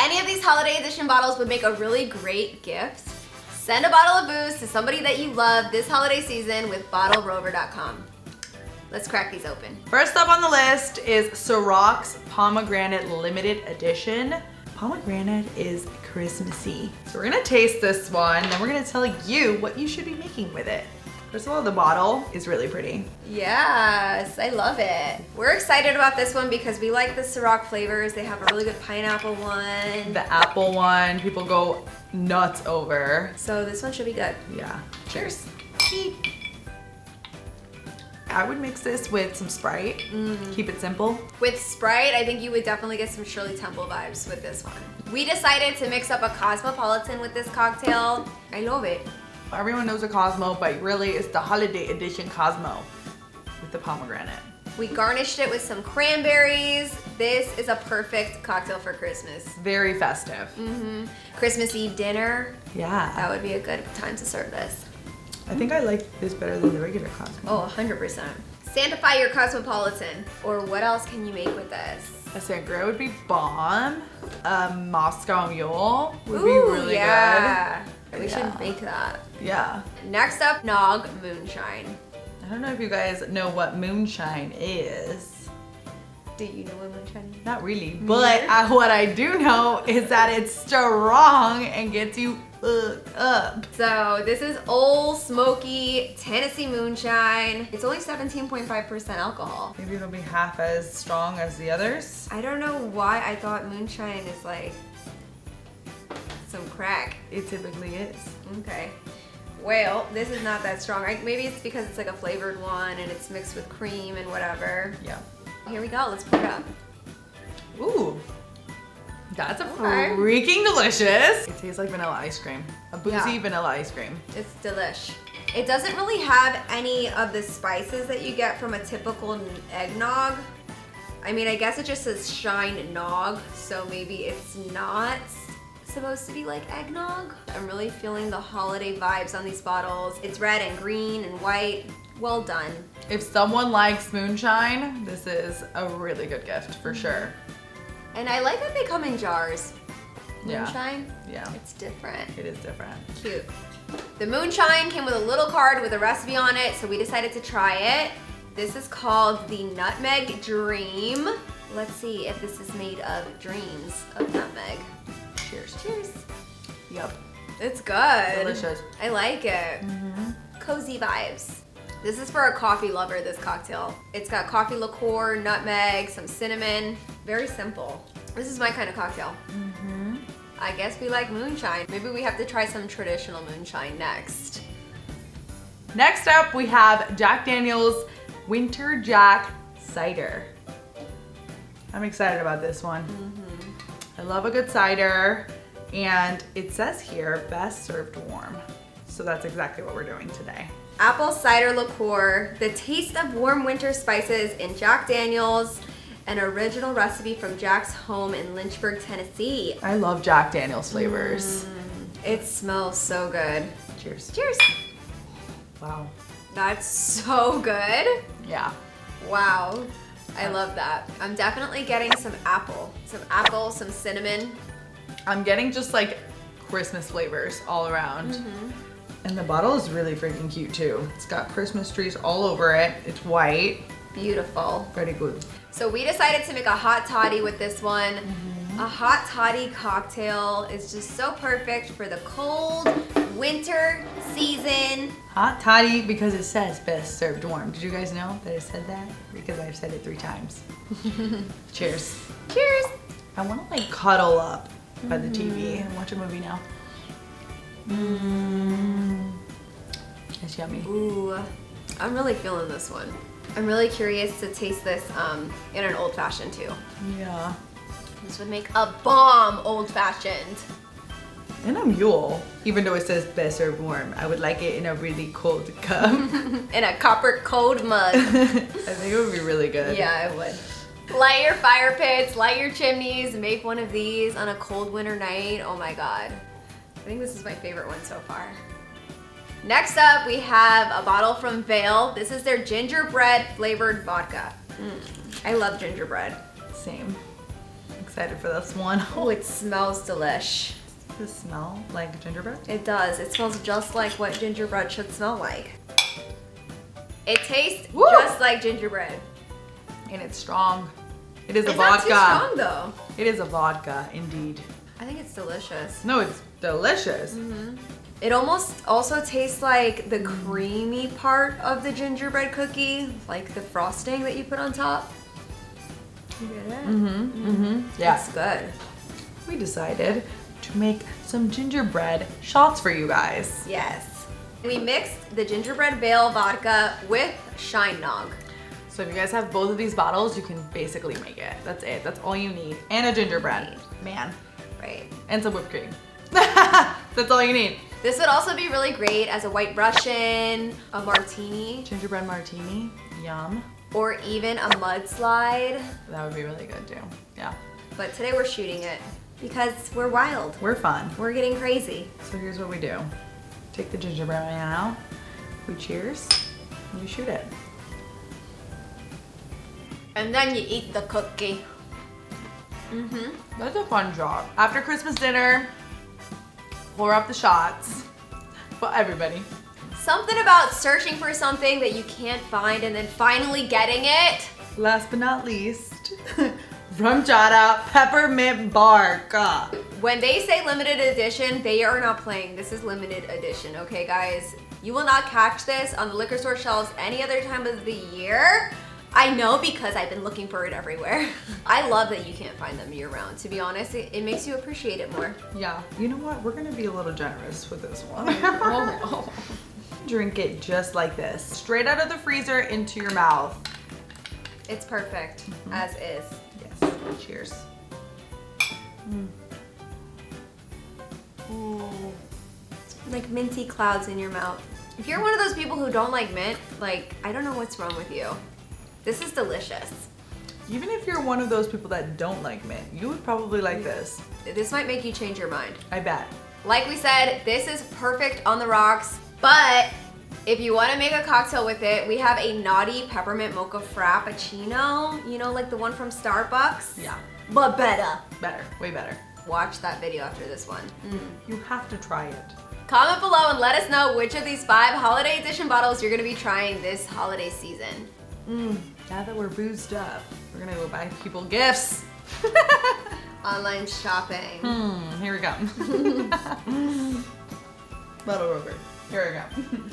Any of these holiday edition bottles would make a really great gift. Send a bottle of booze to somebody that you love this holiday season with bottlerover.com. Let's crack these open. First up on the list is CIROC's Pomegranate Limited Edition. Pomegranate is Christmassy. So we're gonna taste this one, and then we're gonna tell you what you should be making with it. First of all, the bottle is really pretty. Yes, I love it. We're excited about this one because we like the CIROC flavors. They have a really good pineapple one. The apple one, people go nuts over. So this one should be good. Yeah. Cheers. I would mix this with some Sprite. Keep it simple. With Sprite, I think you would definitely get some Shirley Temple vibes with this one. We decided to mix up a Cosmopolitan with this cocktail. I love it. Everyone knows a Cosmo, but really it's the holiday edition Cosmo with the pomegranate. We garnished it with some cranberries. This is a perfect cocktail for Christmas. Very festive. Christmas Eve dinner. Yeah. That would be a good time to serve this. I think I like this better than the regular Cosmo. Oh, 100%. Sanctify your Cosmopolitan. Or what else can you make with this? A sangria would be bomb. A Moscow Mule would be really good. We Yeah. should make that. good. Yeah. Next up, Nog Moonshine. I don't know if you guys know what Moonshine is. Do you know what moonshine is? Not really, but what I do know is that it's strong and gets you hooked up. So this is Old Smokey Tennessee Moonshine. It's only 17.5% alcohol. Maybe it'll be half as strong as the others. I don't know why I thought moonshine is like some crack. It typically is. Okay. Well, this is not that strong. Maybe it's because it's like a flavored one and it's mixed with cream and whatever. Yeah. Here we go. Let's pour it up. Ooh. That's Okay. freaking delicious. It tastes like vanilla ice cream. A boozy Yeah. vanilla ice cream. It's delish. It doesn't really have any of the spices that you get from a typical eggnog. I mean, I guess it just says Shine Nog, so maybe it's not supposed to be like eggnog. I'm really feeling the holiday vibes on these bottles. It's red and green and white. Well done. If someone likes moonshine, this is a really good gift for sure. And I like that they come in jars. Yeah. Moonshine? Yeah. It's different. It is different. Cute. The moonshine came with a little card with a recipe on it, so we decided to try it. This is called the Nutmeg Dream. Let's see if this is made of dreams of nutmeg. Cheers. Cheers. Yep. It's good. Delicious. I like it. Cozy vibes. This is for a coffee lover, this cocktail. It's got coffee liqueur, nutmeg, some cinnamon. Very simple. This is my kind of cocktail. I guess we like moonshine. Maybe we have to try some traditional moonshine next. Next up, we have Jack Daniel's Winter Jack Cider. I'm excited about this one. I love a good cider, and it says here, best served warm. So that's exactly what we're doing today. Apple cider liqueur, the taste of warm winter spices in Jack Daniel's, an original recipe from Jack's home in Lynchburg, Tennessee. I love Jack Daniel's flavors. It smells so good. Cheers. Cheers. Wow. That's so good. Yeah. Wow. I love that. I'm definitely getting some apple, some cinnamon. I'm getting just like Christmas flavors all around. And the bottle is really freaking cute too. It's got Christmas trees all over it. It's white. Beautiful. Very good. So we decided to make a hot toddy with this one. A hot toddy cocktail is just so perfect for the cold winter season. Hot toddy because it says best served warm. Did you guys know that it said that? Because I've said it 3 times. Cheers. Cheers. I want to like cuddle up by the TV and watch a movie now. It's yummy. Ooh, I'm really feeling this one. I'm really curious to taste this in an old fashioned too. Yeah. This would make a bomb old fashioned. And a mule, even though it says best served warm, I would like it in a really cold cup. In a copper cold mug. I think it would be really good. Yeah, I would. Light your fire pits, light your chimneys, make one of these on a cold winter night. Oh my God. I think this is my favorite one so far. Next up, we have a bottle from Vail. This is their gingerbread flavored vodka. I love gingerbread. Same. Excited Excited for this one. Oh, it smells delish. Does it smell like gingerbread? It does. It smells just like what gingerbread should smell like. It tastes just like gingerbread. And it's strong. It is a It's vodka. not too strong though. It is a vodka, indeed. I think it's delicious. No, it's delicious. It almost also tastes like the creamy part of the gingerbread cookie, like the frosting that you put on top. You get it? Yeah. It's good. We decided to make some gingerbread shots for you guys. Yes. We mixed the gingerbread Veil vodka with Shine Nog. So if you guys have both of these bottles, you can basically make it. That's it. That's all you need. And a gingerbread. Man. Right. And some whipped cream. That's all you need. This would also be really great as a white Russian, a martini, Gingerbread martini. Yum. or even a mudslide. That would be really good too. Yeah. But today we're shooting it because we're wild. We're fun. We're getting crazy. So here's what we do. Take the gingerbread man out. We cheers. And we shoot it. And then you eat the cookie. That's a fun job. After Christmas dinner, pour up the shots for everybody. Something about searching for something that you can't find and then finally getting it. Last but not least, RumChata Peppermint Bark. When they say limited edition, they are not playing. This is limited edition, okay guys? You will not catch this on the liquor store shelves any other time of the year. I know because I've been looking for it everywhere. I love that you can't find them year round. To be honest, it makes you appreciate it more. Yeah. You know what? We're gonna be a little generous with this one. Oh, Drink it just like this. Straight out of the freezer into your mouth. it's perfect, as is. Yes. Cheers. Like minty clouds in your mouth. If you're one of those people who don't like mint, like, I don't know what's wrong with you. This is delicious. Even if you're one of those people that don't like mint, you would probably like this. This might make you change your mind. I bet. Like we said, this is perfect on the rocks, but if you want to make a cocktail with it, we have a naughty peppermint mocha frappuccino, you know, like the one from Starbucks? Yeah. But better. Better. Way better. Watch that video after this one. You have to try it. Comment below and let us know which of these 5 holiday edition bottles you're going to be trying this holiday season. Now that we're boozed up, we're gonna go buy people gifts. Online shopping. Here we go. Bottle rover. Here we go.